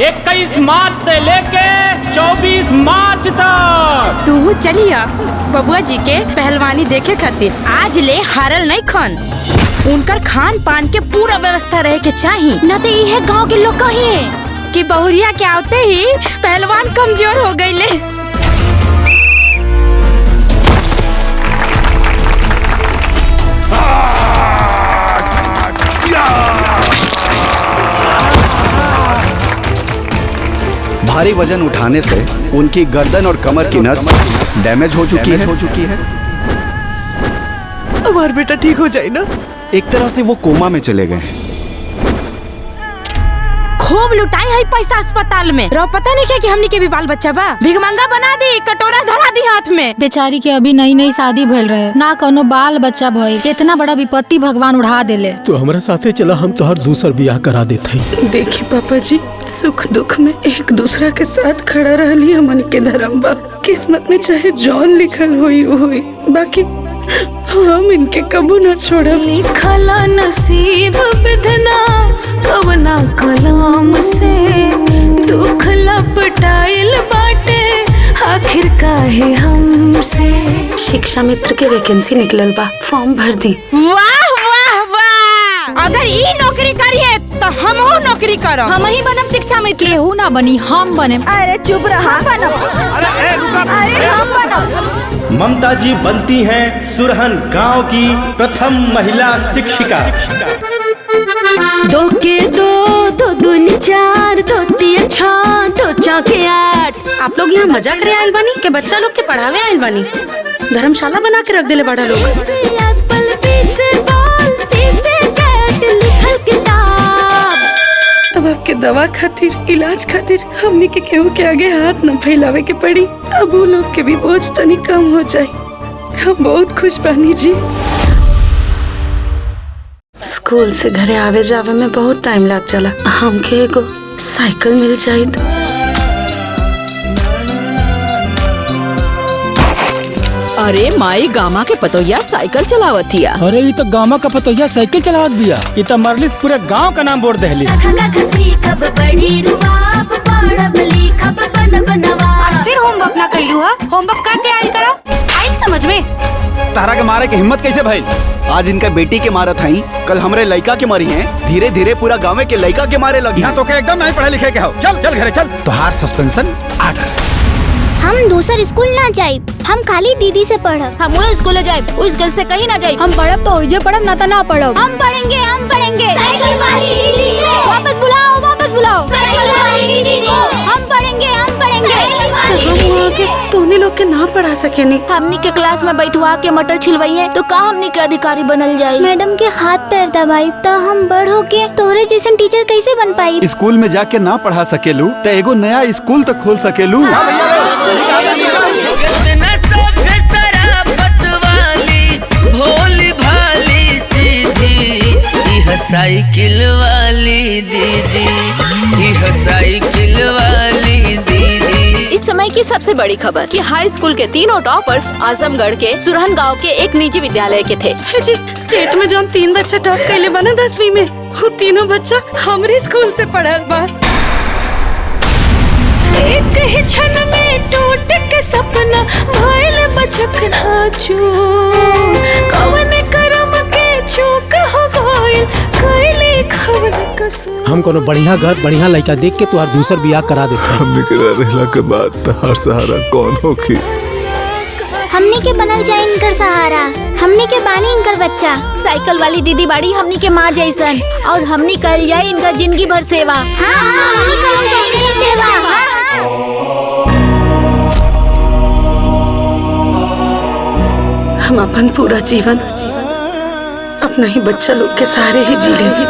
21 मार्च से लेके 24 मार्च तक। तू चलिया बबुआ जी के पहलवानी देखे खातिर आज ले हारल नहीं खन। उनकर खान पान के पूरा व्यवस्था रहे के चाहिए, न तो ये गांव के लोग कही कि बहुरिया के आते ही पहलवान कमजोर हो गए ले। भारी वजन उठाने से उनकी गर्दन और कमर की नस डैमेज हो चुकी है। हमारा बेटा ठीक हो जाए ना। एक तरह से वो कोमा में चले गए। खूब लुटाई है पैसा अस्पताल में। रो पता नहीं क्या कि हमनी के भी बाल बच्चा बा। भिगमंगा बना दी, कटोरा धरा दी हाथ में। बेचारी के अभी नई नई शादी भइल रहे, ना कोनो बाल बच्चा भइल। इतना बड़ा विपत्ति भगवान उड़ा देले। तो हमारा साथे चला, हम तो हर दूसर बियाह करा देते हैं। देखी पापा जी, सुख दुख में एक दूसरा के साथ खड़ा रहली हमन के धर्म बा। किस्मत में चाहे जौन लिखल हुई बाकी हम इनके कबू न छोड़ा। लिखला नसीब विधना कवना कलाम से, दुख लपटाइल बाटे आखिर काहे हमसे। शिक्षा मित्र के वैकेंसी निकलल बा, फॉर्म भर दी। वाह वाह वाह, अगर ई नौकरी करिए तो हम हो नौकरी करो। हम ही बनब शिक्षा मित्र, केहू ना बनी, हम बने। अरे चुप रहा, अरे हम बनब। ममता जी बनती हैं सुरहन गांव की प्रथम महिला शिक्षिका। 2 के 2, 2 दूनी 4, 2 तीन 6, 2 चौके 8। आप लोग यहाँ मजा करे आयल बानी के बच्चा लोग के पढ़ावे आयल बानी? धर्मशाला बना के रख देले बड़ा लोग। अब आपके दवा खातिर, इलाज खातिर हमनी के केहू के आगे हाथ न फैलावे के पड़ी। अब वो लोग के भी बोझ तनी कम हो जाए। हम बहुत खुश बानी जी। स्कूल से घरे आवे जावे में बहुत टाइम लग जाला। हमके एगो साइकिल मिल जाए तो। अरे माई, गामा के पतोहिया साइकिल चलावतिया। अरे ये तो गामा का पतोहिया साइकिल चलावत बिया। ये तो मरलिस पूरे गांव का नाम बोल दहलिस। फिर होमवर्क ना कैलू हा? होमवर्क का के आइल करा? आइल समझ में? तारा के मारे के हिम्मत कैसे भाई? आज इनका बेटी के मारत हई, कल हमरे लड़का के मारी हैं। धीरे धीरे पूरा गाँव के लड़का के मारे लगी। यहाँ तो के एकदम नहीं पढ़े लिखे के हो। चल चल घरे चल। तोहार सस्पेंशन आर्डर। हम दूसर स्कूल ना जाए, हम खाली दीदी से पढ़ब। हम वो स्कूल जाए, उस स्कूल से कहीं ना जाए। हम पढ़ब तो ओइजे पढ़ब, ना तो ना पढ़ब। हम पढ़ेंगे। साइकिल वाली दीदी से वापस बुलाओ। साइकिल वाली दीदी को हम पढ़ेंगे। हम आगे तोने लोग के ना पढ़ा सके नहीं। हमनी के क्लास में बैठवा के मटर छिलवाइए तो का हमनी के अधिकारी बनल जाए? मैडम के हाथ पैर दबाई तो हम बड़ होके तोरे जैसन टीचर कैसे बन पाई? स्कूल में जाके ना पढ़ा सकेलू तो एगो नया स्कूल तक खोल सकेलू। साइकिल वाली दीदी, साइकिल वाली दीदी। इस समय की सबसे बड़ी खबर कि हाई स्कूल के तीनों टॉपर्स आजमगढ़ के सुरहन गांव के एक निजी विद्यालय के थे। जी, स्टेट में जो 3 बच्चा टॉप कैले बना 10वीं में, वो तीनों बच्चा हमारे स्कूल से पढ़ल बा। एक ही क्षण में टूट के सपना भइल बचक नाचू। कवन करम के चूक हो गइल, कैले खवन कसूर। हम कोनो बढ़िया घर, बढ़िया लड़का देख के तुहार दूसर बियाह करा देते। हमने के रहला के बाद हर सहारा कौन होखी? हमने के बनल जाए इनकर सहारा, हमने के बानी इनकर बच्चा। साइकिल वाली दीदी बाड़ी हमनी के माँ जैसन, और हमनी कल जाए इनका जिंदगी भर सेवा। हाँ, हमने करल जाए इनकर सेवा। हम अपन पूरा जीवन अपना ही बच्चा लोग के सहारे ही जी लेंगे।